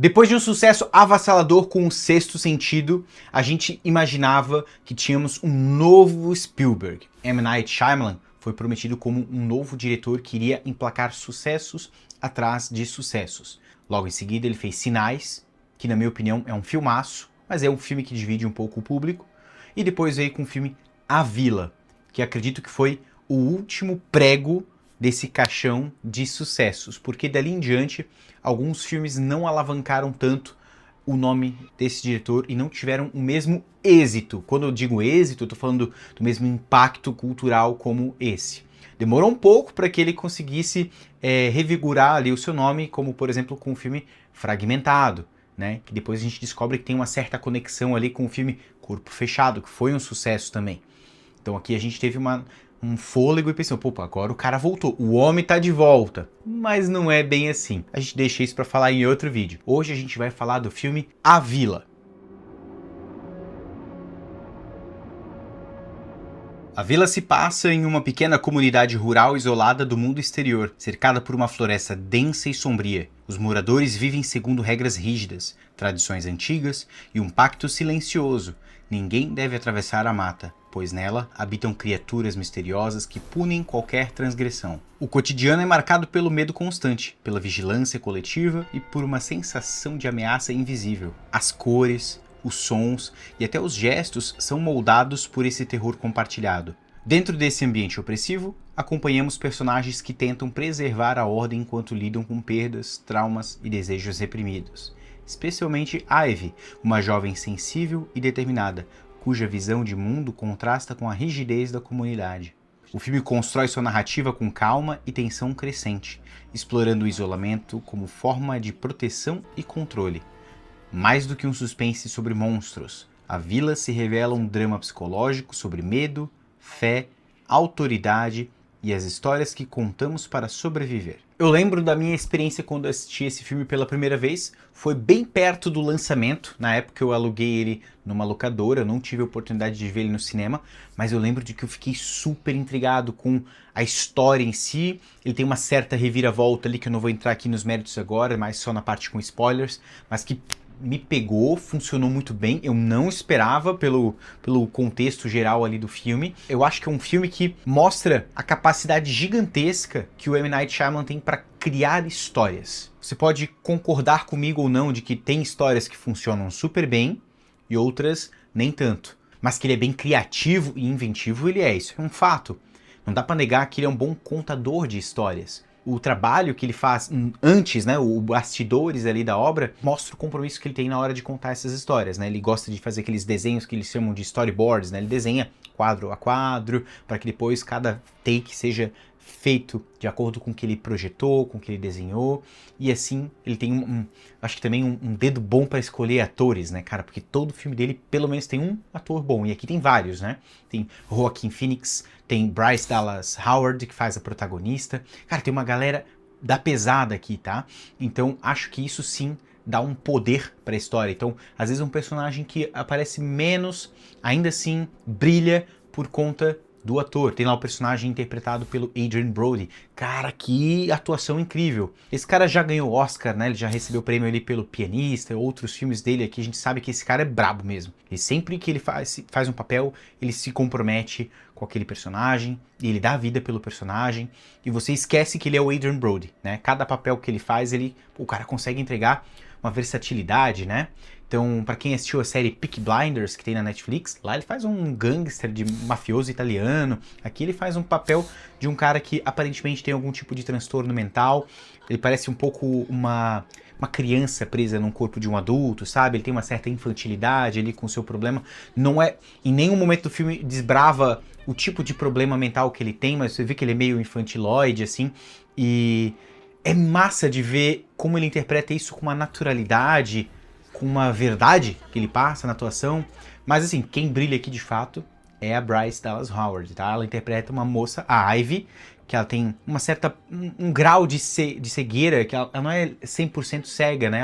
Depois de um sucesso avassalador com O Sexto Sentido, a gente imaginava que tínhamos um novo Spielberg. M. Night Shyamalan foi prometido como um novo diretor que iria emplacar sucessos atrás de sucessos. Logo em seguida ele fez Sinais, que na minha opinião é um filmaço, mas é um filme que divide um pouco o público. E depois veio com o filme A Vila, que acredito que foi o último prego desse caixão de sucessos, porque dali em diante alguns filmes não alavancaram tanto o nome desse diretor e não tiveram o mesmo êxito. Quando eu digo êxito, eu tô falando do mesmo impacto cultural como esse. Demorou um pouco para que ele conseguisse revigorar ali o seu nome, como por exemplo com o filme Fragmentado, né? Que depois a gente descobre que tem uma certa conexão ali com o filme Corpo Fechado, que foi um sucesso também. Então aqui a gente teve um fôlego e pensou, pô, agora o cara voltou, o homem tá de volta. Mas não é bem assim. A gente deixa isso pra falar em outro vídeo. Hoje a gente vai falar do filme A Vila. A vila se passa em uma pequena comunidade rural isolada do mundo exterior, cercada por uma floresta densa e sombria. Os moradores vivem segundo regras rígidas, tradições antigas e um pacto silencioso. Ninguém deve atravessar a mata, pois nela habitam criaturas misteriosas que punem qualquer transgressão. O cotidiano é marcado pelo medo constante, pela vigilância coletiva e por uma sensação de ameaça invisível. As cores, os sons e até os gestos são moldados por esse terror compartilhado. Dentro desse ambiente opressivo, acompanhamos personagens que tentam preservar a ordem enquanto lidam com perdas, traumas e desejos reprimidos. Especialmente Ivy, uma jovem sensível e determinada, cuja visão de mundo contrasta com a rigidez da comunidade. O filme constrói sua narrativa com calma e tensão crescente, explorando o isolamento como forma de proteção e controle. Mais do que um suspense sobre monstros, A Vila se revela um drama psicológico sobre medo, fé, autoridade e as histórias que contamos para sobreviver. Eu lembro da minha experiência quando assisti esse filme pela primeira vez, foi bem perto do lançamento, na época eu aluguei ele numa locadora, eu não tive a oportunidade de ver ele no cinema, mas eu lembro de que eu fiquei super intrigado com a história em si. Ele tem uma certa reviravolta ali que eu não vou entrar aqui nos méritos agora, mas só na parte com spoilers, mas que me pegou, funcionou muito bem, eu não esperava pelo contexto geral ali do filme. Eu acho que é um filme que mostra a capacidade gigantesca que o M. Night Shyamalan tem para criar histórias. Você pode concordar comigo ou não de que tem histórias que funcionam super bem e outras nem tanto. Mas que ele é bem criativo e inventivo, ele é, isso é um fato. Não dá para negar que ele é um bom contador de histórias. O trabalho que ele faz antes, né, o bastidores ali da obra, mostra o compromisso que ele tem na hora de contar essas histórias, né? Ele gosta de fazer aqueles desenhos que eles chamam de storyboards, né? Ele desenha quadro a quadro, para que depois cada take seja feito de acordo com o que ele projetou, com o que ele desenhou, e assim ele tem acho que também um dedo bom para escolher atores, né, cara, porque todo filme dele pelo menos tem um ator bom, e aqui tem vários, né, tem Joaquin Phoenix, tem Bryce Dallas Howard, que faz a protagonista, cara, tem uma galera da pesada aqui, tá, então acho que isso sim dá um poder para a história. Então às vezes um personagem que aparece menos, ainda assim brilha por conta do ator. Tem lá o personagem interpretado pelo Adrien Brody. Cara, que atuação incrível. Esse cara já ganhou Oscar, né? Ele já recebeu prêmio ali pelo Pianista, outros filmes dele aqui. A gente sabe que esse cara é brabo mesmo. E sempre que ele faz um papel, ele se compromete com aquele personagem, e ele dá a vida pelo personagem, e você esquece que ele é o Adrien Brody, né? Cada papel que ele faz, o cara consegue entregar uma versatilidade, né? Então, para quem assistiu a série Peaky Blinders, que tem na Netflix, lá ele faz um gangster de mafioso italiano. Aqui ele faz um papel de um cara que aparentemente tem algum tipo de transtorno mental. Ele parece um pouco uma criança presa num corpo de um adulto, sabe? Ele tem uma certa infantilidade ali com o seu problema. Não é, em nenhum momento do filme desbrava o tipo de problema mental que ele tem, mas você vê que ele é meio infantiloide, assim. E é massa de ver como ele interpreta isso com uma naturalidade, com uma verdade que ele passa na atuação. Mas assim, quem brilha aqui de fato é a Bryce Dallas Howard, tá? Ela interpreta uma moça, a Ivy, que ela tem uma certa, um grau de cegueira, que ela não é 100% cega, né?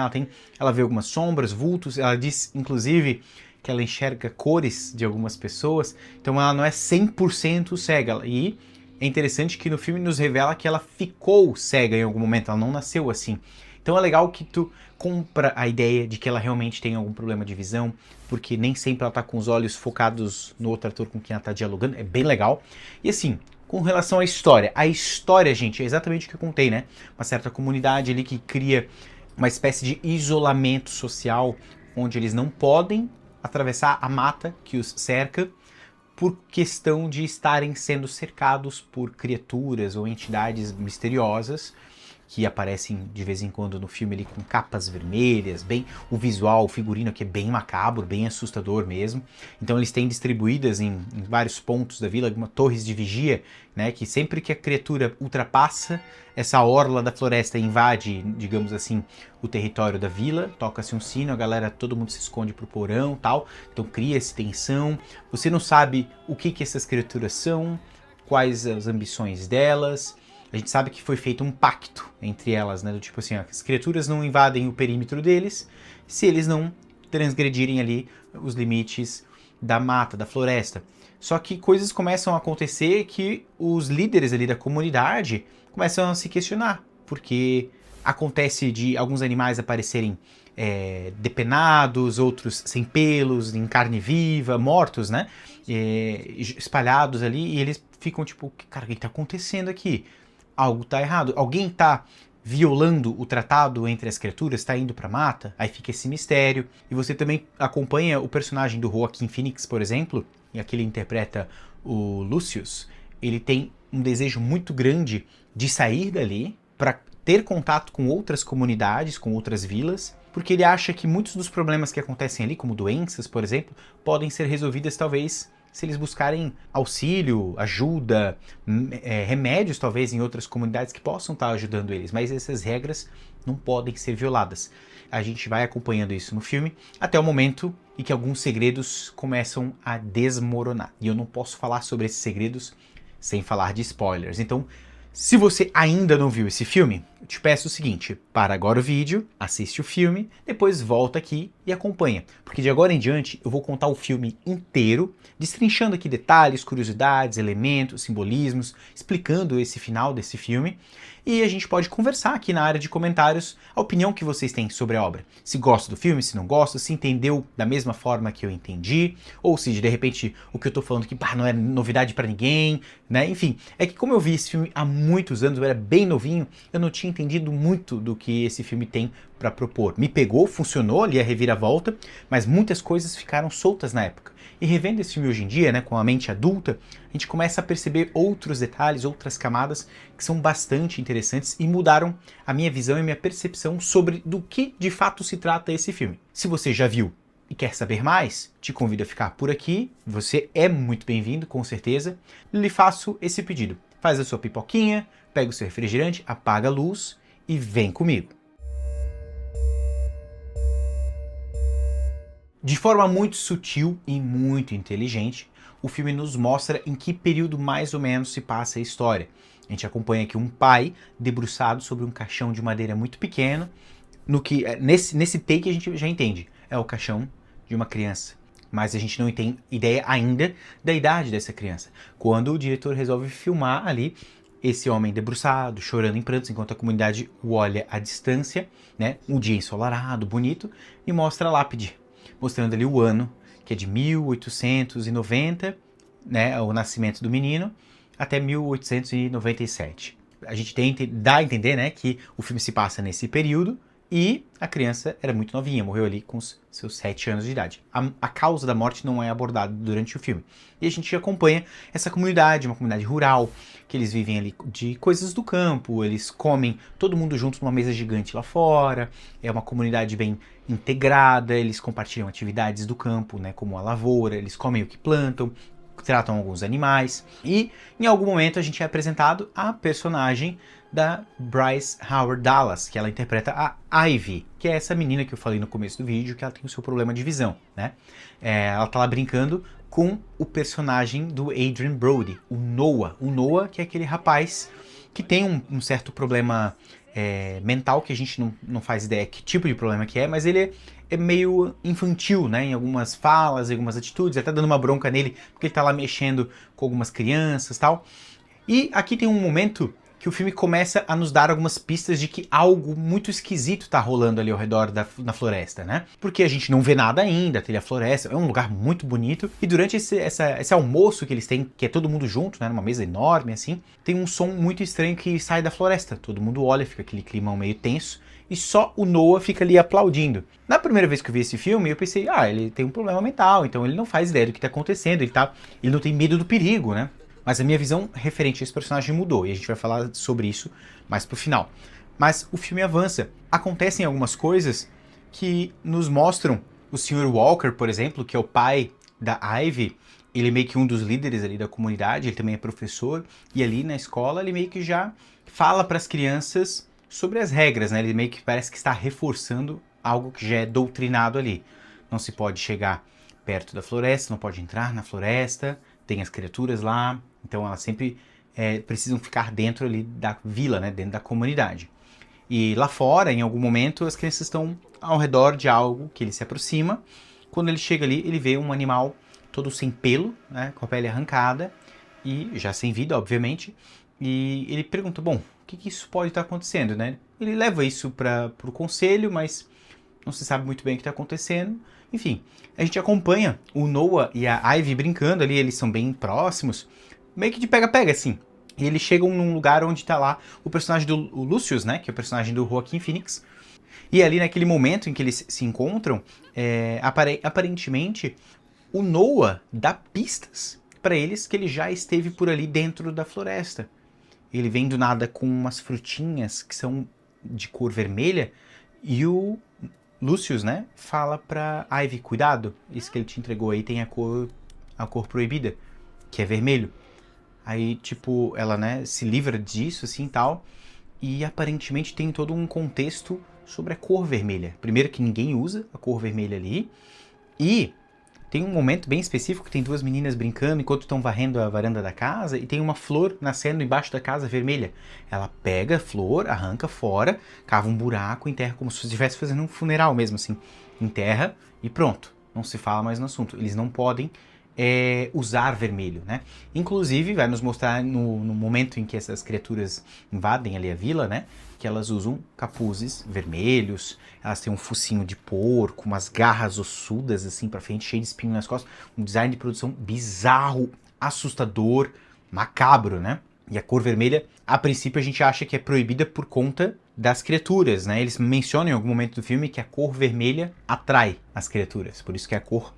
Ela vê algumas sombras, vultos, ela diz, inclusive, que ela enxerga cores de algumas pessoas, então ela não é 100% cega. E é interessante que no filme nos revela que ela ficou cega em algum momento, ela não nasceu assim. Então é legal que tu compra a ideia de que ela realmente tem algum problema de visão, porque nem sempre ela tá com os olhos focados no outro ator com quem ela tá dialogando, é bem legal. E assim, com relação à história, gente, é exatamente o que eu contei, né? Uma certa comunidade ali que cria uma espécie de isolamento social, onde eles não podem atravessar a mata que os cerca, por questão de estarem sendo cercados por criaturas ou entidades misteriosas que aparecem de vez em quando no filme ali com capas vermelhas, bem o visual, o figurino que é bem macabro, bem assustador mesmo. Então eles têm distribuídas em vários pontos da vila torres de vigia, né, que sempre que a criatura ultrapassa essa orla da floresta e invade, digamos assim, o território da vila, toca-se um sino, a galera, todo mundo se esconde pro porão, tal. Então cria-se tensão. Você não sabe o que essas criaturas são, quais as ambições delas. A gente sabe que foi feito um pacto entre elas, né? Do tipo assim, ó, as criaturas não invadem o perímetro deles se eles não transgredirem ali os limites da mata, da floresta. Só que coisas começam a acontecer que os líderes ali da comunidade começam a se questionar, porque acontece de alguns animais aparecerem depenados, outros sem pelos, em carne viva, mortos, né? Espalhados ali, e eles ficam tipo, cara, o que está acontecendo aqui? Algo tá errado. Alguém tá violando o tratado entre as criaturas, tá indo pra mata? Aí fica esse mistério. E você também acompanha o personagem do Joaquin Phoenix, por exemplo, e aqui ele interpreta o Lucius. Ele tem um desejo muito grande de sair dali para ter contato com outras comunidades, com outras vilas, porque ele acha que muitos dos problemas que acontecem ali, como doenças, por exemplo, podem ser resolvidas talvez se eles buscarem auxílio, ajuda, remédios talvez em outras comunidades que possam estar ajudando eles, mas essas regras não podem ser violadas. A gente vai acompanhando isso no filme até o momento em que alguns segredos começam a desmoronar. E eu não posso falar sobre esses segredos sem falar de spoilers. Então, se você ainda não viu esse filme, eu te peço o seguinte: para agora o vídeo, assiste o filme, depois volta aqui e acompanha. Porque de agora em diante eu vou contar o filme inteiro, destrinchando aqui detalhes, curiosidades, elementos, simbolismos, explicando esse final desse filme. E a gente pode conversar aqui na área de comentários a opinião que vocês têm sobre a obra. Se gosta do filme, se não gosta, se entendeu da mesma forma que eu entendi, ou se de repente o que eu tô falando aqui não é novidade pra ninguém, né? Enfim, é que como eu vi esse filme há muitos anos, eu era bem novinho, eu não tinha entendido muito do que esse filme tem para propor. Me pegou, funcionou ali a reviravolta, mas muitas coisas ficaram soltas na época. E revendo esse filme hoje em dia, né, com a mente adulta, a gente começa a perceber outros detalhes, outras camadas que são bastante interessantes e mudaram a minha visão e a minha percepção sobre do que de fato se trata esse filme. Se você já viu e quer saber mais, te convido a ficar por aqui. Você é muito bem-vindo, com certeza. Lhe faço esse pedido. Faz a sua pipoquinha, pega o seu refrigerante, apaga a luz e vem comigo. De forma muito sutil e muito inteligente, o filme nos mostra em que período mais ou menos se passa a história. A gente acompanha aqui um pai debruçado sobre um caixão de madeira muito pequeno, no que nesse take a gente já entende, é o caixão de uma criança. Mas a gente não tem ideia ainda da idade dessa criança. Quando o diretor resolve filmar ali esse homem debruçado, chorando em prantos, enquanto a comunidade o olha à distância, né, um dia ensolarado, bonito, e mostra a lápide, mostrando ali o ano, que é de 1890, né, o nascimento do menino, até 1897. A gente dá a entender, né, que o filme se passa nesse período e a criança era muito novinha, morreu ali com os seus 7 anos de idade. A causa da morte não é abordada durante o filme. E a gente acompanha essa comunidade, uma comunidade rural, que eles vivem ali de coisas do campo, eles comem todo mundo junto numa mesa gigante lá fora, é uma comunidade bem integrada, eles compartilham atividades do campo, né, como a lavoura, eles comem o que plantam, tratam alguns animais, e em algum momento a gente é apresentado a personagem da Bryce Howard Dallas, que ela interpreta a Ivy, que é essa menina que eu falei no começo do vídeo, que ela tem o seu problema de visão, né? Ela tá lá brincando com o personagem do Adrien Brody, o Noah, que é aquele rapaz que tem um certo problema mental, que a gente não faz ideia que tipo de problema que é, mas ele é meio infantil, né, em algumas falas, em algumas atitudes, até dando uma bronca nele, porque ele tá lá mexendo com algumas crianças e tal. E aqui tem um momento que o filme começa a nos dar algumas pistas de que algo muito esquisito tá rolando ali ao redor da floresta, né? Porque a gente não vê nada ainda, tem a floresta, é um lugar muito bonito, e durante esse almoço que eles têm, que é todo mundo junto, né, numa mesa enorme assim, tem um som muito estranho que sai da floresta, todo mundo olha, fica aquele climão meio tenso, e só o Noah fica ali aplaudindo. Na primeira vez que eu vi esse filme, eu pensei, ele tem um problema mental, então ele não faz ideia do que tá acontecendo, ele não tem medo do perigo, né? Mas a minha visão referente a esse personagem mudou, e a gente vai falar sobre isso mais pro final. Mas o filme avança. Acontecem algumas coisas que nos mostram o Sr. Walker, por exemplo, que é o pai da Ivy. Ele é meio que um dos líderes ali da comunidade, ele também é professor, e ali na escola ele meio que já fala para as crianças sobre as regras, né? Ele meio que parece que está reforçando algo que já é doutrinado ali. Não se pode chegar perto da floresta, não pode entrar na floresta, tem as criaturas lá, então elas sempre precisam ficar dentro ali da vila, né? Dentro da comunidade. E lá fora, em algum momento, as crianças estão ao redor de algo que ele se aproxima. Quando ele chega ali, ele vê um animal todo sem pelo, né? Com a pele arrancada e já sem vida, obviamente. E ele pergunta, bom, o que isso pode estar acontecendo, né? Ele leva isso para o conselho, mas não se sabe muito bem o que está acontecendo. Enfim, a gente acompanha o Noah e a Ivy brincando ali, eles são bem próximos, meio que de pega-pega, assim. E eles chegam num lugar onde tá lá o personagem do Lucius, né, que é o personagem do Joaquin Phoenix. E ali naquele momento em que eles se encontram, aparentemente o Noah dá pistas para eles que ele já esteve por ali dentro da floresta. Ele vem do nada com umas frutinhas que são de cor vermelha e o Lucius, né, fala pra Ivy, cuidado, isso que ele te entregou aí tem a cor proibida, que é vermelho. Aí, tipo, ela, né, se livra disso, assim, tal, e aparentemente tem todo um contexto sobre a cor vermelha. Primeiro que ninguém usa a cor vermelha ali, e tem um momento bem específico que tem duas meninas brincando enquanto estão varrendo a varanda da casa e tem uma flor nascendo embaixo da casa vermelha. Ela pega a flor, arranca fora, cava um buraco, enterra como se estivesse fazendo um funeral mesmo, assim. Enterra e pronto. Não se fala mais no assunto. Eles não podem usar vermelho, né? Inclusive, vai nos mostrar no momento em que essas criaturas invadem ali a vila, né? Que elas usam capuzes vermelhos, elas têm um focinho de porco, umas garras ossudas assim pra frente, cheio de espinho nas costas, um design de produção bizarro, assustador, macabro, né? E a cor vermelha, a princípio a gente acha que é proibida por conta das criaturas, né? Eles mencionam em algum momento do filme que a cor vermelha atrai as criaturas, por isso que é a cor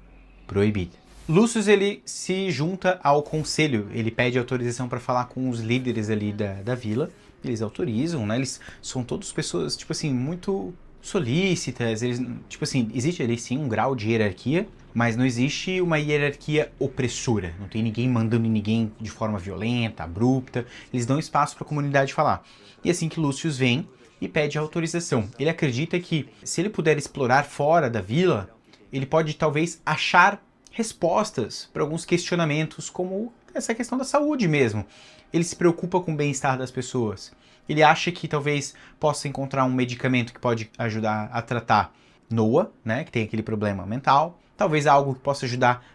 proibida. Lucius, ele se junta ao conselho, ele pede autorização para falar com os líderes ali da vila, eles autorizam, né? Eles são todas pessoas, tipo assim, muito solícitas, eles, tipo assim, existe ali sim um grau de hierarquia, mas não existe uma hierarquia opressora, não tem ninguém mandando em ninguém de forma violenta, abrupta, eles dão espaço para a comunidade falar. E assim que Lucius vem e pede autorização, ele acredita que se ele puder explorar fora da vila, ele pode talvez achar respostas para alguns questionamentos, como essa questão da saúde mesmo. Ele se preocupa com o bem-estar das pessoas. Ele acha que talvez possa encontrar um medicamento que pode ajudar a tratar Noah, né, que tem aquele problema mental. Talvez algo que possa ajudar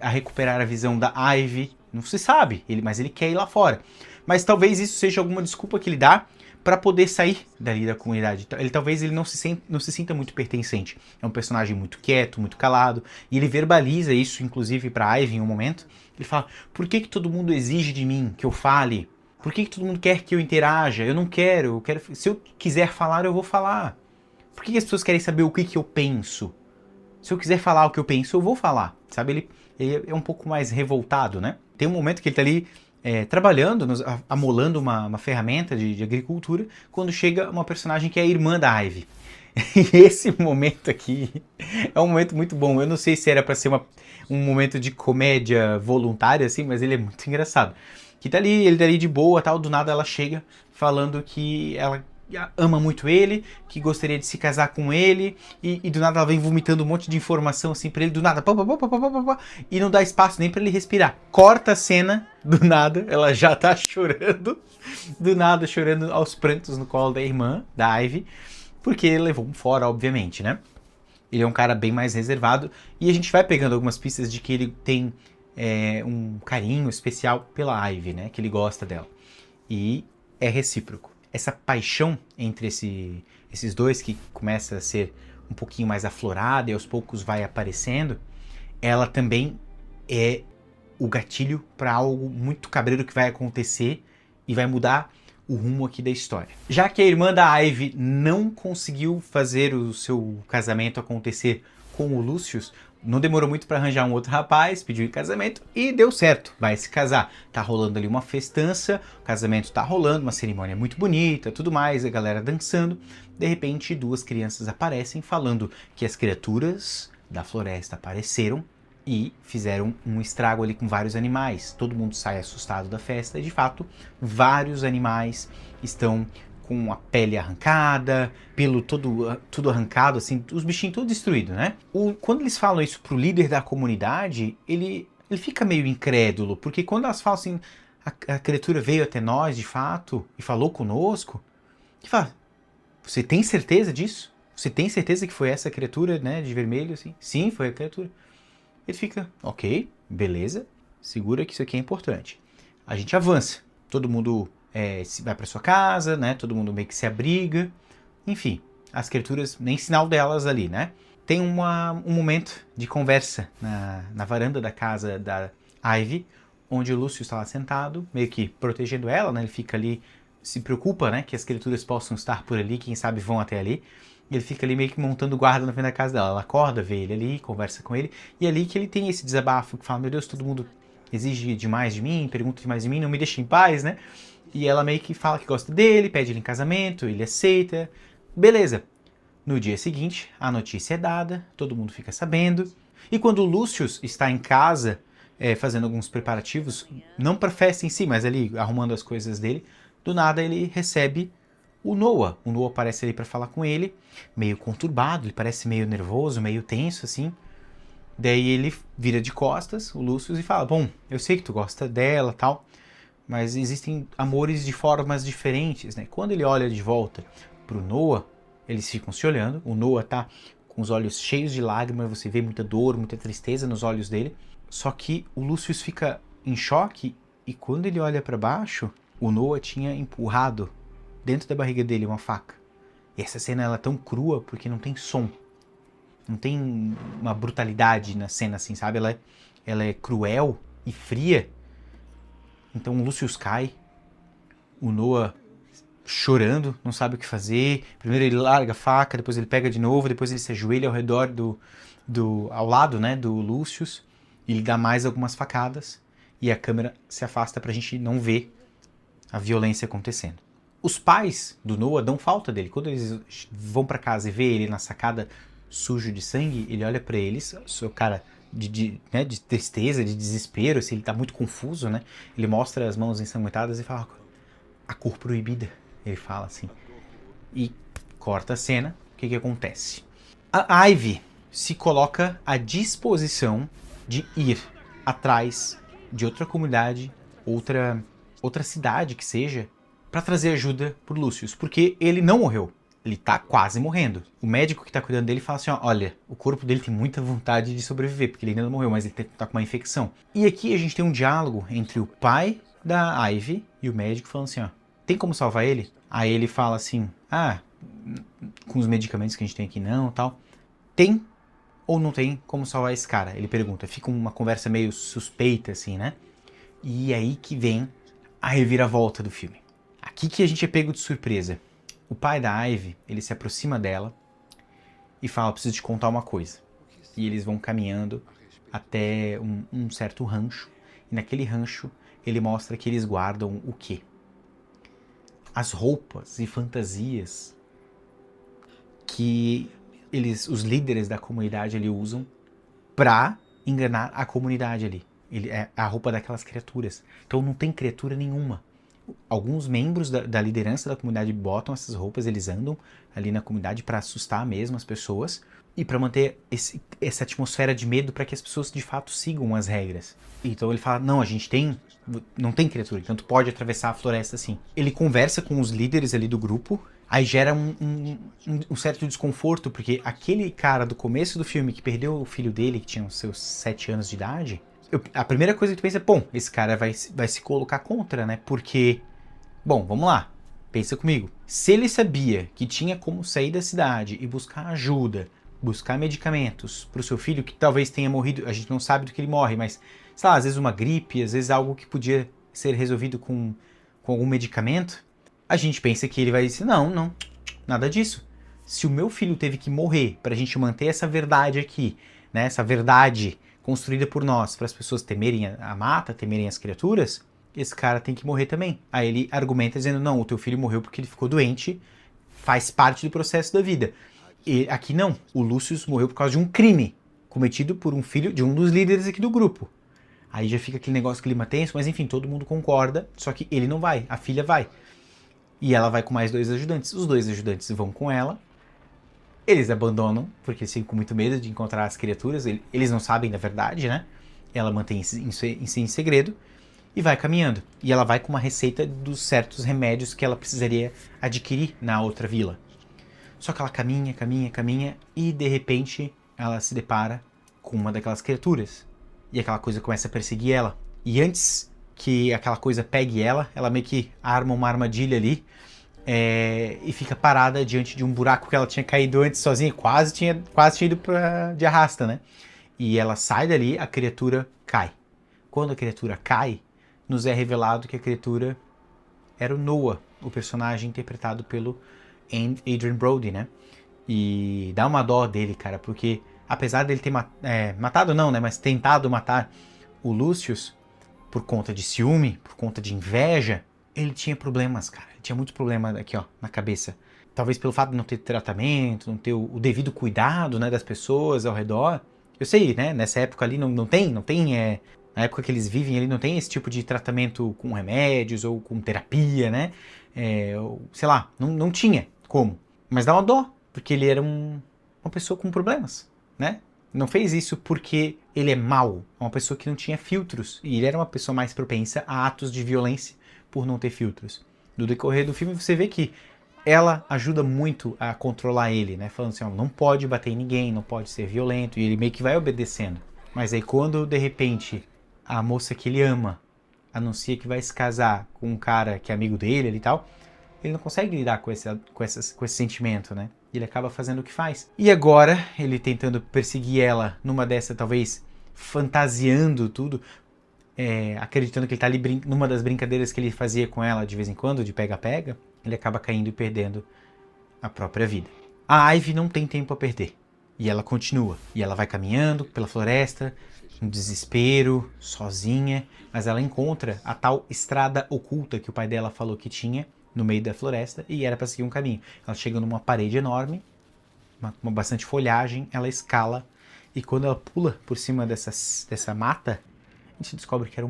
a recuperar a visão da Ivy. Não se sabe, mas ele quer ir lá fora. Mas talvez isso seja alguma desculpa que ele dá para poder sair dali da comunidade. Talvez ele não se sinta muito pertencente. É um personagem muito quieto, muito calado, e ele verbaliza isso, inclusive, para Ivy em um momento. Ele fala, por que todo mundo exige de mim que eu fale? Por que todo mundo quer que eu interaja? Eu não quero, se eu quiser falar, eu vou falar. Por que as pessoas querem saber o que eu penso? Se eu quiser falar o que eu penso, eu vou falar. Sabe, ele é um pouco mais revoltado, né? Tem um momento que ele tá ali trabalhando, amolando uma ferramenta de agricultura, quando chega uma personagem que é a irmã da Ivy. E esse momento aqui é um momento muito bom. Eu não sei se era para ser um momento de comédia voluntária, assim, mas ele é muito engraçado. Que ele tá ali de boa, tal, do nada ela chega falando que ela ama muito ele, que gostaria de se casar com ele, e do nada ela vem vomitando um monte de informação assim pra ele, do nada, e não dá espaço nem pra ele respirar. Corta a cena, do nada, ela já tá chorando, do nada chorando aos prantos no colo da irmã, da Ivy, porque ele levou um fora, obviamente, né? Ele é um cara bem mais reservado, e a gente vai pegando algumas pistas de que ele tem um carinho especial pela Ivy, né? Que ele gosta dela. E é recíproco. Essa paixão entre esses dois, que começa a ser um pouquinho mais aflorada e aos poucos vai aparecendo, ela também é o gatilho para algo muito cabreiro que vai acontecer e vai mudar o rumo aqui da história. Já que a irmã da Ivy não conseguiu fazer o seu casamento acontecer com o Lucius, não demorou muito para arranjar um outro rapaz, pediu em casamento e deu certo, vai se casar. Tá rolando ali uma festança, o casamento tá rolando, uma cerimônia muito bonita, tudo mais, a galera dançando. De repente, duas crianças aparecem falando que as criaturas da floresta apareceram e fizeram um estrago ali com vários animais. Todo mundo sai assustado da festa e, de fato, vários animais estão com a pele arrancada, pelo tudo arrancado, assim, os bichinhos tudo destruídos, né? Quando eles falam isso pro líder da comunidade, ele fica meio incrédulo, porque quando elas falam assim, a criatura veio até nós, de fato, e falou conosco, ele fala, você tem certeza disso? Você tem certeza que foi essa criatura, né, de vermelho, assim? Sim, foi a criatura. Ele fica, ok, beleza, segura que isso aqui é importante. A gente avança, todo mundo vai para sua casa, né? Todo mundo meio que se abriga. Enfim, as criaturas, nem sinal delas ali, né? Tem um momento de conversa na varanda da casa da Ivy, onde o Lúcio está lá sentado, meio que protegendo ela, né? Ele fica ali, se preocupa, né? Que as criaturas possam estar por ali, quem sabe vão até ali. Ele fica ali meio que montando guarda na frente da casa dela. Ela acorda, vê ele ali, conversa com ele. E é ali que ele tem esse desabafo, que fala, meu Deus, todo mundo exige demais de mim, pergunta demais de mim, não me deixa em paz, né? E ela meio que fala que gosta dele, pede ele em casamento, ele aceita. Beleza. No dia seguinte, a notícia é dada, todo mundo fica sabendo. E quando o Lucius está em casa, fazendo alguns preparativos, não para a festa em si, mas ali arrumando as coisas dele, do nada ele recebe o Noah. O Noah aparece ali para falar com ele, meio conturbado, ele parece meio nervoso, meio tenso assim. Daí ele vira de costas, o Lucius, e fala, bom, eu sei que tu gosta dela e tal, mas existem amores de formas diferentes, né? Quando ele olha de volta pro Noah, eles ficam se olhando, o Noah tá com os olhos cheios de lágrimas, você vê muita dor, muita tristeza nos olhos dele, só que o Lucius fica em choque e quando ele olha para baixo, o Noah tinha empurrado dentro da barriga dele uma faca. E essa cena ela é tão crua porque não tem som, não tem uma brutalidade na cena assim, sabe? Ela é cruel e fria. Então o Lucius cai, o Noah chorando, não sabe o que fazer. Primeiro ele larga a faca, depois ele pega de novo, depois ele se ajoelha ao redor ao lado, né, do Lucius. E ele dá mais algumas facadas e a câmera se afasta pra gente não ver a violência acontecendo. Os pais do Noah dão falta dele. Quando eles vão pra casa e vê ele na sacada sujo de sangue, ele olha pra eles, seu cara de tristeza, de desespero, assim, ele tá muito confuso, né? Ele mostra as mãos ensanguentadas e fala, a cor proibida, ele fala assim. E corta a cena, o que acontece? A Ivy se coloca à disposição de ir atrás de outra comunidade, outra cidade que seja, para trazer ajuda pro Lucius, porque ele não morreu. Ele tá quase morrendo. O médico que tá cuidando dele fala assim, ó, olha, o corpo dele tem muita vontade de sobreviver, porque ele ainda não morreu, mas ele tá com uma infecção. E aqui a gente tem um diálogo entre o pai da Ivy e o médico falando assim, ó, tem como salvar ele? Aí ele fala assim, com os medicamentos que a gente tem aqui não, tal. Tem ou não tem como salvar esse cara? Ele pergunta. Fica uma conversa meio suspeita, assim, né? E aí que vem a reviravolta do filme. Aqui que a gente é pego de surpresa. O pai da Ivy, ele se aproxima dela e fala, preciso te contar uma coisa. E eles vão caminhando até um certo rancho. E naquele rancho, ele mostra que eles guardam o quê? As roupas e fantasias que os líderes da comunidade ali usam pra enganar a comunidade ali. É a roupa daquelas criaturas. Então não tem criatura nenhuma. Alguns membros da liderança da comunidade botam essas roupas, eles andam ali na comunidade para assustar mesmo as pessoas e para manter essa atmosfera de medo para que as pessoas de fato sigam as regras. Então ele fala, não, não tem criatura, então tu pode atravessar a floresta assim. Ele conversa com os líderes ali do grupo, aí gera um certo desconforto, porque aquele cara do começo do filme que perdeu o filho dele, que tinha os seus 7 anos de idade, a primeira coisa que tu pensa é, bom, esse cara vai se colocar contra, né? Porque Bom, vamos lá. Pensa comigo. Se ele sabia que tinha como sair da cidade e buscar ajuda, buscar medicamentos para o seu filho, que talvez tenha morrido, a gente não sabe do que ele morre, mas, sei lá, às vezes uma gripe, às vezes algo que podia ser resolvido com algum medicamento, a gente pensa que ele vai dizer, não, nada disso. Se o meu filho teve que morrer para a gente manter essa verdade aqui, né, essa verdade construída por nós, para as pessoas temerem a mata, temerem as criaturas, esse cara tem que morrer também. Aí ele argumenta dizendo, não, o teu filho morreu porque ele ficou doente, faz parte do processo da vida. E aqui não, o Lucius morreu por causa de um crime cometido por um filho de um dos líderes aqui do grupo. Aí já fica aquele negócio clima tenso, mas enfim, todo mundo concorda, só que ele não vai, a filha vai. E ela vai com mais 2 ajudantes. Os 2 ajudantes vão com ela. Eles abandonam, porque eles ficam com muito medo de encontrar as criaturas. Eles não sabem da verdade, né? Ela mantém isso em segredo e vai caminhando. E ela vai com uma receita dos certos remédios que ela precisaria adquirir na outra vila. Só que ela caminha e de repente ela se depara com uma daquelas criaturas. E aquela coisa começa a perseguir ela. E antes que aquela coisa pegue ela meio que arma uma armadilha ali e fica parada diante de um buraco que ela tinha caído antes sozinha, quase tinha ido de arrasta, né? E ela sai dali, a criatura cai. Quando a criatura cai, nos é revelado que a criatura era o Noah, o personagem interpretado pelo Adrien Brody, né? E dá uma dó dele, cara, porque apesar dele ter matado não, né? Mas tentado matar o Lucius por conta de ciúme, por conta de inveja, ele tinha problemas, cara. Ele tinha muitos problemas aqui, ó, na cabeça. Talvez pelo fato de não ter tratamento, não ter o devido cuidado, né, das pessoas ao redor. Eu sei, né, nessa época ali não tem, na época que eles vivem ali não tem esse tipo de tratamento com remédios ou com terapia, né? Sei lá, não tinha como. Mas dá uma dó, porque ele era uma pessoa com problemas, né? Não fez isso porque ele é mau, é uma pessoa que não tinha filtros. E ele era uma pessoa mais propensa a atos de violência por não ter filtros. No decorrer do filme você vê que ela ajuda muito a controlar ele, né? Falando assim, ó, não pode bater em ninguém, não pode ser violento, e ele meio que vai obedecendo. Mas aí quando, de repente, a moça que ele ama anuncia que vai se casar com um cara que é amigo dele e tal, ele não consegue lidar com esse sentimento, né? Ele acaba fazendo o que faz. E agora, ele tentando perseguir ela numa dessa, talvez, fantasiando tudo, acreditando que ele tá ali numa das brincadeiras que ele fazia com ela de vez em quando, de pega-pega, ele acaba caindo e perdendo a própria vida. A Ivy não tem tempo a perder. E ela continua. E ela vai caminhando pela floresta, em desespero, sozinha, mas ela encontra a tal estrada oculta que o pai dela falou que tinha no meio da floresta e era para seguir um caminho. Ela chega numa parede enorme, uma bastante folhagem, ela escala e quando ela pula por cima dessa mata, a gente descobre que era um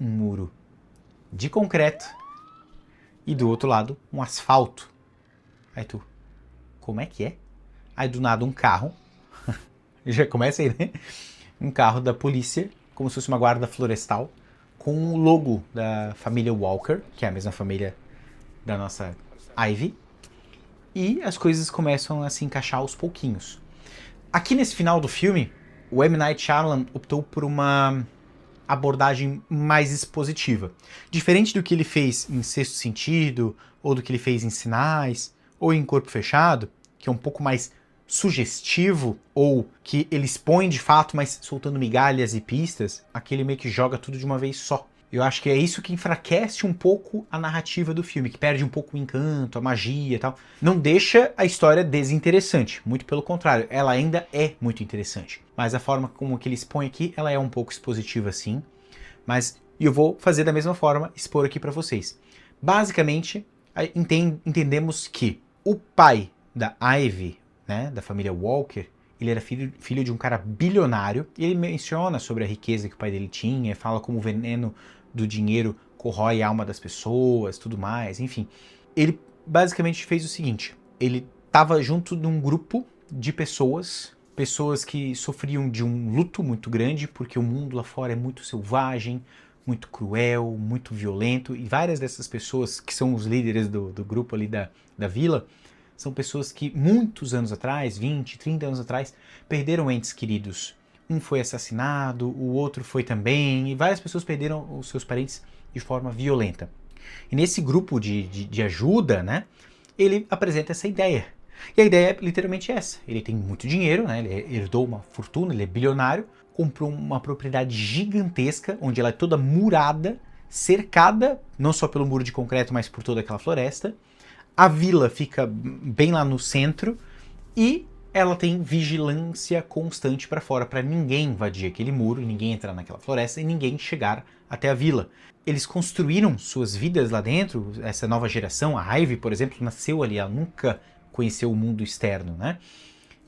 muro de concreto e do outro lado um asfalto. Aí tu, como é que é? Aí do nada um carro, já começa aí, né? Um carro da polícia, como se fosse uma guarda florestal, com o logo da família Walker, que é a mesma família da nossa Ivy, e as coisas começam a se encaixar aos pouquinhos. Aqui nesse final do filme, o M. Night Shyamalan optou por uma abordagem mais expositiva. Diferente do que ele fez em Sexto Sentido, ou do que ele fez em Sinais, ou em Corpo Fechado, que é um pouco mais sugestivo, ou que ele expõe de fato, mas soltando migalhas e pistas, aqui ele meio que joga tudo de uma vez só. Eu acho que é isso que enfraquece um pouco a narrativa do filme, que perde um pouco o encanto, a magia e tal. Não deixa a história desinteressante, muito pelo contrário, ela ainda é muito interessante. Mas a forma como que ele expõe aqui, ela é um pouco expositiva sim, mas eu vou fazer da mesma forma, expor aqui para vocês. Basicamente, entendemos que o pai da Ivy, né, da família Walker, ele era filho de um cara bilionário, e ele menciona sobre a riqueza que o pai dele tinha, fala como o veneno do dinheiro corrói a alma das pessoas, tudo mais, enfim. Ele basicamente fez o seguinte, ele estava junto de um grupo de pessoas que sofriam de um luto muito grande, porque o mundo lá fora é muito selvagem, muito cruel, muito violento, e várias dessas pessoas, que são os líderes do grupo ali da vila, são pessoas que muitos anos atrás, 20, 30 anos atrás, perderam entes queridos. Um foi assassinado, o outro foi também, e várias pessoas perderam os seus parentes de forma violenta. E nesse grupo de ajuda, né, ele apresenta essa ideia. E a ideia é literalmente essa. Ele tem muito dinheiro, né, ele herdou uma fortuna, ele é bilionário, comprou uma propriedade gigantesca, onde ela é toda murada, cercada, não só pelo muro de concreto, mas por toda aquela floresta. A vila fica bem lá no centro e ela tem vigilância constante para fora, para ninguém invadir aquele muro, ninguém entrar naquela floresta e ninguém chegar até a vila. Eles construíram suas vidas lá dentro, essa nova geração, a Ivy, por exemplo, nasceu ali, ela nunca conheceu o mundo externo, né?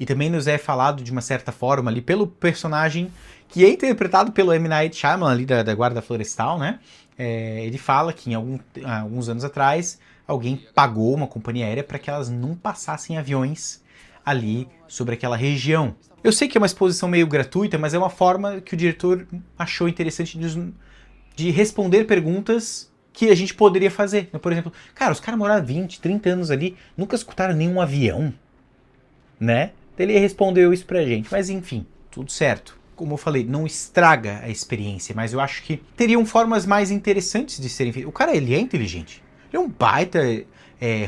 E também nos é falado de uma certa forma ali pelo personagem que é interpretado pelo M. Night Shyamalan ali da Guarda Florestal, né? Ele fala que alguns anos atrás alguém pagou uma companhia aérea para que elas não passassem aviões ali sobre aquela região. Eu sei que é uma exposição meio gratuita, mas é uma forma que o diretor achou interessante de responder perguntas que a gente poderia fazer. Por exemplo, cara, os caras moraram 20, 30 anos ali, nunca escutaram nenhum avião, né? Ele respondeu isso pra gente, mas enfim, tudo certo. Como eu falei, não estraga a experiência, mas eu acho que teriam formas mais interessantes de serem feitas. O cara, ele é inteligente. Ele é um baita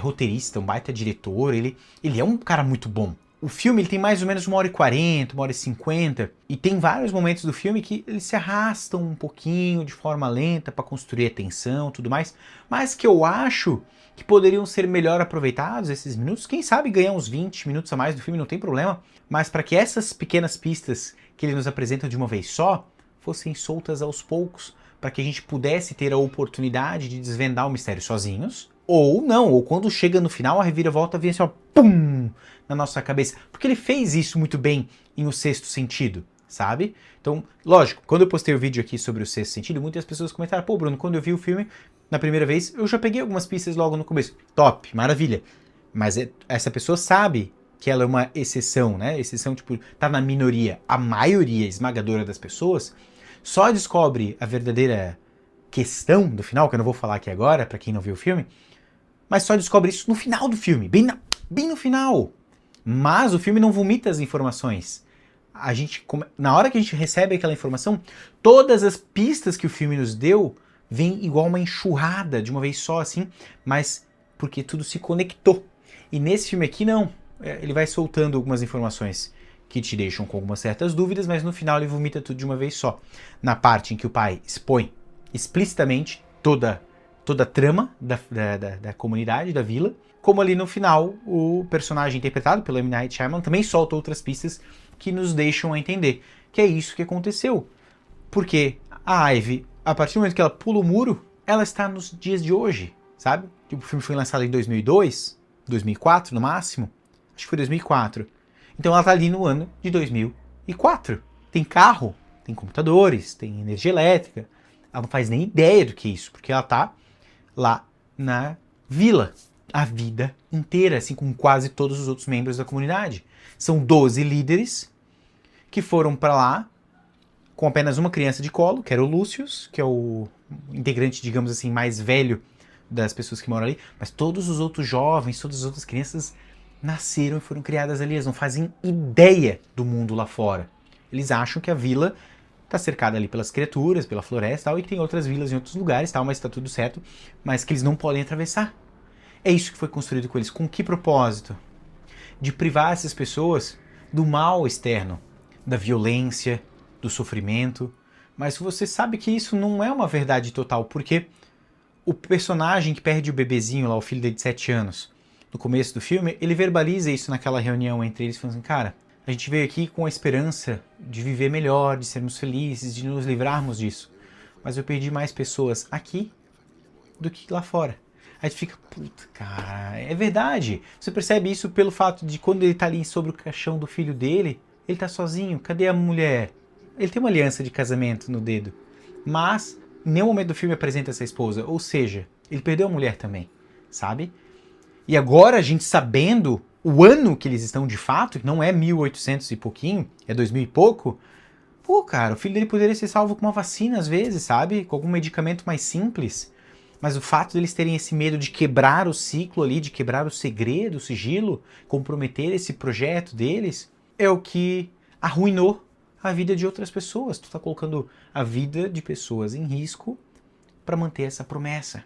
roteirista, um baita diretor, ele é um cara muito bom. O filme ele tem mais ou menos 1h40, 1h50, e tem vários momentos do filme que eles se arrastam um pouquinho de forma lenta para construir a tensão e tudo mais, mas que eu acho que poderiam ser melhor aproveitados esses minutos. Quem sabe ganhar uns 20 minutos a mais do filme, não tem problema, mas para que essas pequenas pistas que ele nos apresenta de uma vez só fossem soltas aos poucos, para que a gente pudesse ter a oportunidade de desvendar o mistério sozinhos, ou não, ou quando chega no final a reviravolta vem assim, ó, pum, na nossa cabeça. Porque ele fez isso muito bem em O Sexto Sentido, sabe? Então, lógico, quando eu postei o vídeo aqui sobre O Sexto Sentido, muitas pessoas comentaram, pô, Bruno, quando eu vi o filme na primeira vez, eu já peguei algumas pistas logo no começo. Top, maravilha. Mas essa pessoa sabe que ela é uma exceção, né? Exceção, tipo, tá na minoria. A maioria esmagadora das pessoas só descobre a verdadeira questão do final, que eu não vou falar aqui agora, pra quem não viu o filme, mas só descobre isso no final do filme, bem no final. Mas o filme não vomita as informações. Na hora que a gente recebe aquela informação, todas as pistas que o filme nos deu vêm igual uma enxurrada de uma vez só, assim, mas porque tudo se conectou. E nesse filme aqui, não. Ele vai soltando algumas informações que te deixam com algumas certas dúvidas, mas no final ele vomita tudo de uma vez só. Na parte em que o pai expõe explicitamente toda a trama da comunidade, da vila, como ali no final o personagem interpretado pelo M. Night Shyamalan também solta outras pistas que nos deixam a entender que é isso que aconteceu. Porque a Ivy, a partir do momento que ela pula o muro, ela está nos dias de hoje, sabe? Tipo, o filme foi lançado em 2002, 2004 no máximo, acho que foi 2004. Então ela está ali no ano de 2004. Tem carro, tem computadores, tem energia elétrica. Ela não faz nem ideia do que é isso, porque ela está lá na vila a vida inteira, assim como quase todos os outros membros da comunidade. São 12 líderes que foram para lá com apenas uma criança de colo, que era o Lucius, que é o integrante, digamos assim, mais velho das pessoas que moram ali, mas todos os outros jovens, todas as outras crianças nasceram e foram criadas ali, eles não fazem ideia do mundo lá fora. Eles acham que a vila está cercada ali pelas criaturas, pela floresta, tal, e que tem outras vilas em outros lugares, tal, mas está tudo certo, mas que eles não podem atravessar. É isso que foi construído com eles. Com que propósito? De privar essas pessoas do mal externo, da violência, do sofrimento. Mas você sabe que isso não é uma verdade total, porque o personagem que perde o bebezinho lá, o filho dele de 7 anos, no começo do filme, ele verbaliza isso naquela reunião entre eles, falando assim, cara, a gente veio aqui com a esperança de viver melhor, de sermos felizes, de nos livrarmos disso. Mas eu perdi mais pessoas aqui do que lá fora. Aí tu fica, puta, cara, é verdade. Você percebe isso pelo fato de quando ele tá ali sobre o caixão do filho dele, ele tá sozinho, cadê a mulher? Ele tem uma aliança de casamento no dedo. Mas, em nenhum momento do filme apresenta essa esposa. Ou seja, ele perdeu a mulher também, sabe? E agora, a gente sabendo o ano que eles estão de fato, que não é 1800 e pouquinho, é 2000 e pouco, pô, cara, o filho dele poderia ser salvo com uma vacina às vezes, sabe? Com algum medicamento mais simples. Mas o fato deles terem esse medo de quebrar o ciclo ali, de quebrar o segredo, o sigilo, comprometer esse projeto deles, é o que arruinou a vida de outras pessoas. Tu tá colocando a vida de pessoas em risco para manter essa promessa.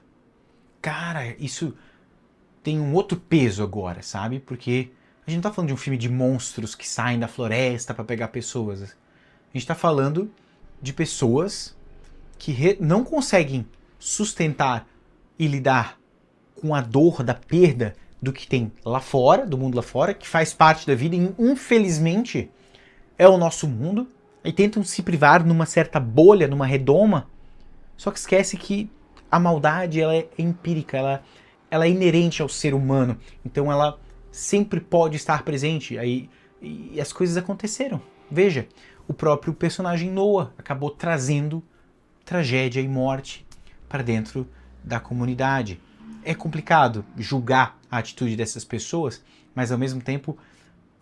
cara, isso tem um outro peso agora, sabe? Porque a gente não tá falando de um filme de monstros que saem da floresta pra pegar pessoas. A gente tá falando de pessoas que não conseguem sustentar e lidar com a dor da perda do que tem lá fora, do mundo lá fora, que faz parte da vida e infelizmente é o nosso mundo, e tentam se privar numa certa bolha, numa redoma, só que esquece que a maldade ela é empírica, ela é inerente ao ser humano, então ela sempre pode estar presente, aí, e as coisas aconteceram. Veja, o próprio personagem Noah acabou trazendo tragédia e morte para dentro da comunidade. É complicado julgar a atitude dessas pessoas, mas ao mesmo tempo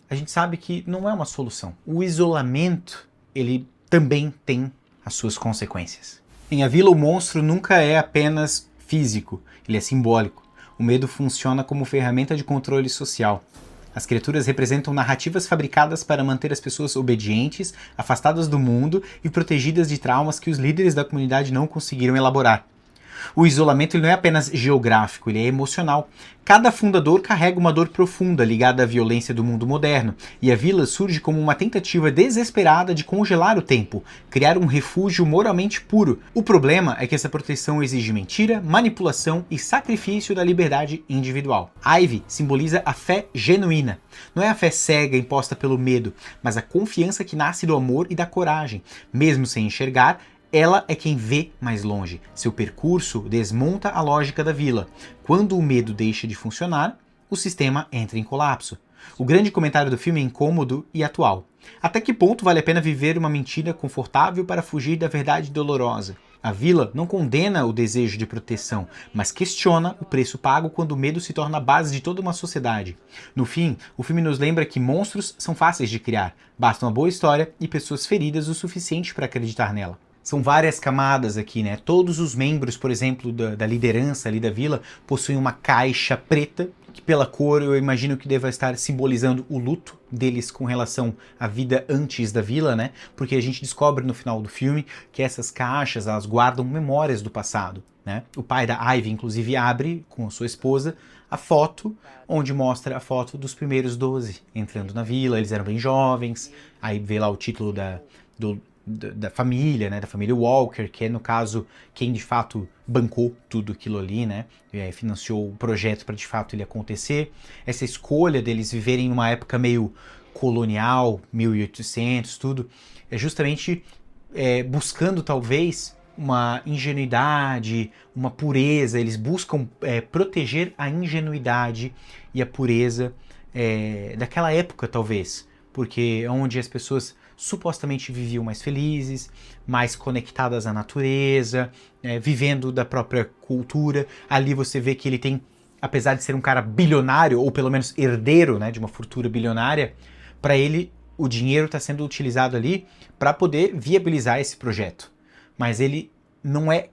a gente sabe que não é uma solução. O isolamento, ele também tem as suas consequências. Em A Vila, o monstro nunca é apenas físico, ele é simbólico. O medo funciona como ferramenta de controle social. As criaturas representam narrativas fabricadas para manter as pessoas obedientes, afastadas do mundo e protegidas de traumas que os líderes da comunidade não conseguiram elaborar. O isolamento ele não é apenas geográfico, ele é emocional. Cada fundador carrega uma dor profunda ligada à violência do mundo moderno, e a vila surge como uma tentativa desesperada de congelar o tempo, criar um refúgio moralmente puro. O problema é que essa proteção exige mentira, manipulação e sacrifício da liberdade individual. Ivy simboliza a fé genuína. Não é a fé cega imposta pelo medo, mas a confiança que nasce do amor e da coragem. Mesmo sem enxergar, ela é quem vê mais longe. Seu percurso desmonta a lógica da vila. Quando o medo deixa de funcionar, o sistema entra em colapso. O grande comentário do filme é incômodo e atual. Até que ponto vale a pena viver uma mentira confortável para fugir da verdade dolorosa? A vila não condena o desejo de proteção, mas questiona o preço pago quando o medo se torna a base de toda uma sociedade. No fim, o filme nos lembra que monstros são fáceis de criar. Basta uma boa história e pessoas feridas o suficiente para acreditar nela. São várias camadas aqui, né? Todos os membros, por exemplo, da liderança ali da vila, possuem uma caixa preta, que pela cor eu imagino que deva estar simbolizando o luto deles com relação à vida antes da vila, né? Porque a gente descobre no final do filme que essas caixas, elas guardam memórias do passado, né? O pai da Ivy, inclusive, abre com a sua esposa a foto, onde mostra a foto dos primeiros 12 entrando na vila, eles eram bem jovens, aí vê lá o título da família, né, da família Walker, que é, no caso, quem de fato bancou tudo aquilo ali, né, financiou o projeto para de fato ele acontecer. Essa escolha deles viverem numa época meio colonial, 1800, tudo, é justamente buscando talvez uma ingenuidade, uma pureza. Eles buscam proteger a ingenuidade e a pureza daquela época, talvez, porque é onde as pessoas supostamente viviam mais felizes, mais conectadas à natureza, vivendo da própria cultura. Ali você vê que ele tem, apesar de ser um cara bilionário, ou pelo menos herdeiro, né, de uma fortuna bilionária, para ele o dinheiro está sendo utilizado ali para poder viabilizar esse projeto. Mas ele não é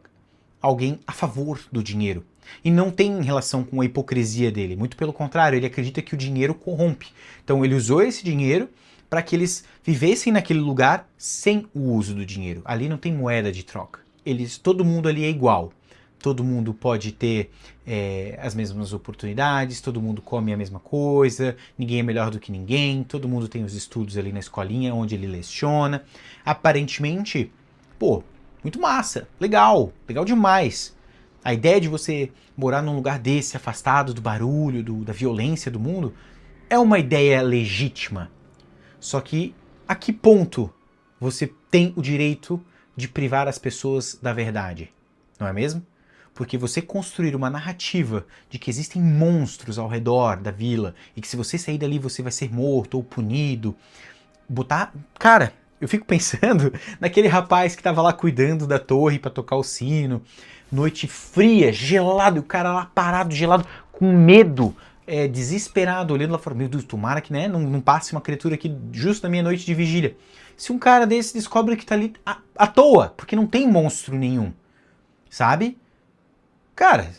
alguém a favor do dinheiro. E não tem relação com a hipocrisia dele, muito pelo contrário, ele acredita que o dinheiro corrompe. Então ele usou esse dinheiro para que eles vivessem naquele lugar sem o uso do dinheiro. Ali não tem moeda de troca. Todo mundo ali é igual. Todo mundo pode ter as mesmas oportunidades, todo mundo come a mesma coisa, ninguém é melhor do que ninguém, todo mundo tem os estudos ali na escolinha onde ele leciona. Aparentemente, pô, muito massa, legal demais. A ideia de você morar num lugar desse, afastado do barulho, da violência do mundo, é uma ideia legítima. Só que a que ponto você tem o direito de privar as pessoas da verdade? Não é mesmo? Porque você construir uma narrativa de que existem monstros ao redor da vila e que se você sair dali você vai ser morto ou punido, Cara, eu fico pensando naquele rapaz que estava lá cuidando da torre para tocar o sino, noite fria, gelado, o cara lá parado, gelado, com medo, desesperado, olhando lá fora. Meu Deus, tomara que não passe uma criatura aqui justo na minha noite de vigília. Se um cara desse descobre que tá ali à toa, porque não tem monstro nenhum, sabe? Cara,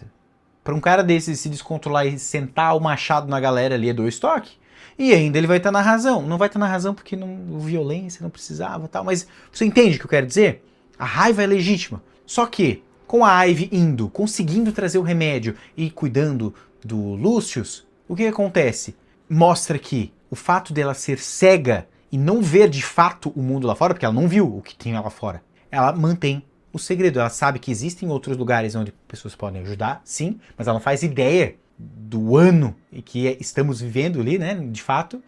pra um cara desse se descontrolar e sentar o machado na galera ali é 2 toques. E ainda ele vai estar na razão. Não vai estar na razão porque violência não precisava e tal. Mas você entende o que eu quero dizer? A raiva é legítima. Só que, Com a Ivy indo, conseguindo trazer o remédio e cuidando do Lucius, o que acontece? Mostra que o fato dela ser cega e não ver de fato o mundo lá fora, porque ela não viu o que tinha lá fora, ela mantém o segredo. Ela sabe que existem outros lugares onde pessoas podem ajudar, sim, mas ela não faz ideia do ano em que estamos vivendo ali, né, de fato.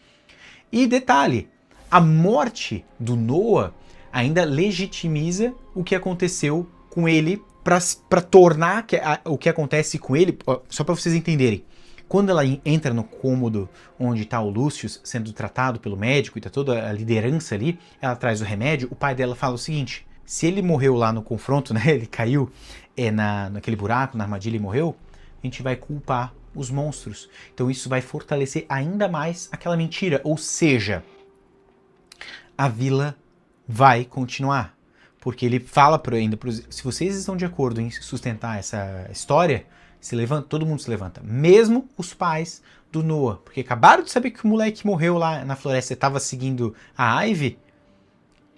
E detalhe, a morte do Noah ainda legitimiza o que aconteceu com ele para tornar o que acontece com ele, só para vocês entenderem. Quando ela entra no cômodo onde está o Lucius sendo tratado pelo médico e está toda a liderança ali, ela traz o remédio, o pai dela fala o seguinte: se ele morreu lá no confronto, né, ele caiu naquele buraco, na armadilha e morreu, a gente vai culpar os monstros. Então isso vai fortalecer ainda mais aquela mentira, ou seja, a vila vai continuar. Porque ele fala se vocês estão de acordo em sustentar essa história, todo mundo se levanta. Mesmo os pais do Noah. Porque acabaram de saber que o moleque morreu lá na floresta e estava seguindo a Ivy.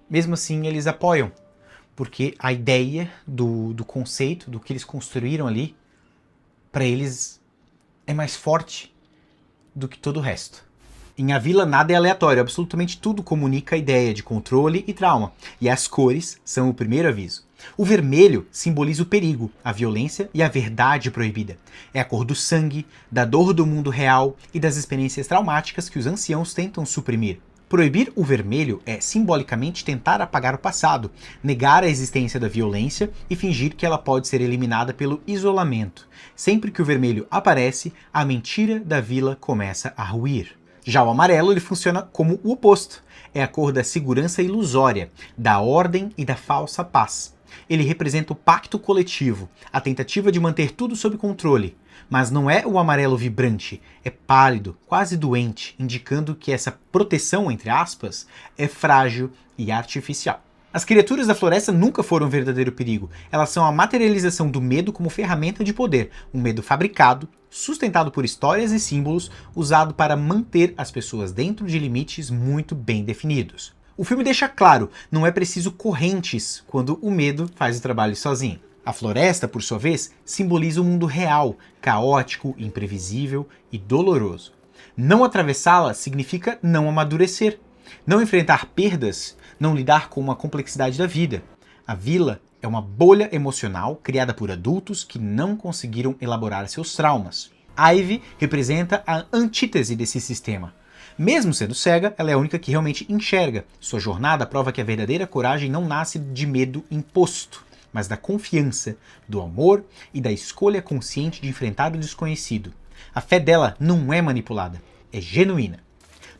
Mesmo assim, eles apoiam. Porque a ideia do conceito, do que eles construíram ali, para eles é mais forte do que todo o resto. Em A Vila nada é aleatório, absolutamente tudo comunica a ideia de controle e trauma, e as cores são o primeiro aviso. O vermelho simboliza o perigo, a violência e a verdade proibida. É a cor do sangue, da dor do mundo real e das experiências traumáticas que os anciãos tentam suprimir. Proibir o vermelho é simbolicamente tentar apagar o passado, negar a existência da violência e fingir que ela pode ser eliminada pelo isolamento. Sempre que o vermelho aparece, a mentira da vila começa a ruir. Já o amarelo ele funciona como o oposto. É a cor da segurança ilusória, da ordem e da falsa paz. Ele representa o pacto coletivo, a tentativa de manter tudo sob controle. Mas não é o amarelo vibrante, é pálido, quase doente, indicando que essa proteção, entre aspas, é frágil e artificial. As criaturas da floresta nunca foram um verdadeiro perigo. Elas são a materialização do medo como ferramenta de poder. Um medo fabricado, sustentado por histórias e símbolos, usado para manter as pessoas dentro de limites muito bem definidos. O filme deixa claro, não é preciso correntes quando o medo faz o trabalho sozinho. A floresta, por sua vez, simboliza o mundo real, caótico, imprevisível e doloroso. Não atravessá-la significa não amadurecer. Não enfrentar perdas, não lidar com uma complexidade da vida. A vila é uma bolha emocional criada por adultos que não conseguiram elaborar seus traumas. Ivy representa a antítese desse sistema. Mesmo sendo cega, ela é a única que realmente enxerga. Sua jornada prova que a verdadeira coragem não nasce de medo imposto, mas da confiança, do amor e da escolha consciente de enfrentar o desconhecido. A fé dela não é manipulada, é genuína.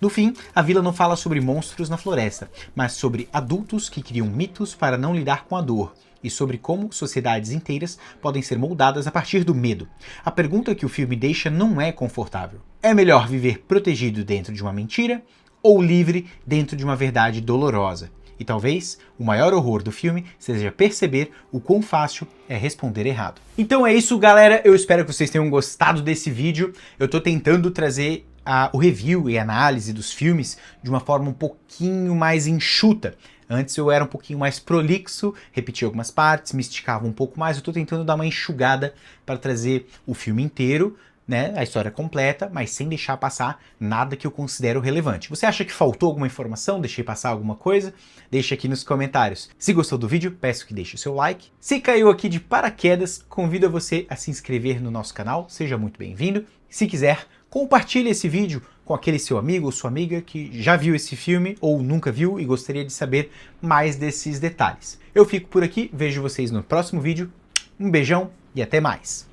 No fim, a vila não fala sobre monstros na floresta, mas sobre adultos que criam mitos para não lidar com a dor, e sobre como sociedades inteiras podem ser moldadas a partir do medo. A pergunta que o filme deixa não é confortável. É melhor viver protegido dentro de uma mentira ou livre dentro de uma verdade dolorosa? E talvez o maior horror do filme seja perceber o quão fácil é responder errado. Então é isso, galera. Eu espero que vocês tenham gostado desse vídeo. Eu tô tentando trazer o review e a análise dos filmes de uma forma um pouquinho mais enxuta. Antes eu era um pouquinho mais prolixo, repetia algumas partes, me esticava um pouco mais. Eu tô tentando dar uma enxugada para trazer o filme inteiro, né, a história completa, mas sem deixar passar nada que eu considero relevante. Você acha que faltou alguma informação? Deixei passar alguma coisa? Deixa aqui nos comentários. Se gostou do vídeo, peço que deixe o seu like. Se caiu aqui de paraquedas, convido você a se inscrever no nosso canal, seja muito bem-vindo. Se quiser, compartilhe esse vídeo com aquele seu amigo ou sua amiga que já viu esse filme ou nunca viu e gostaria de saber mais desses detalhes. Eu fico por aqui, vejo vocês no próximo vídeo. Um beijão e até mais!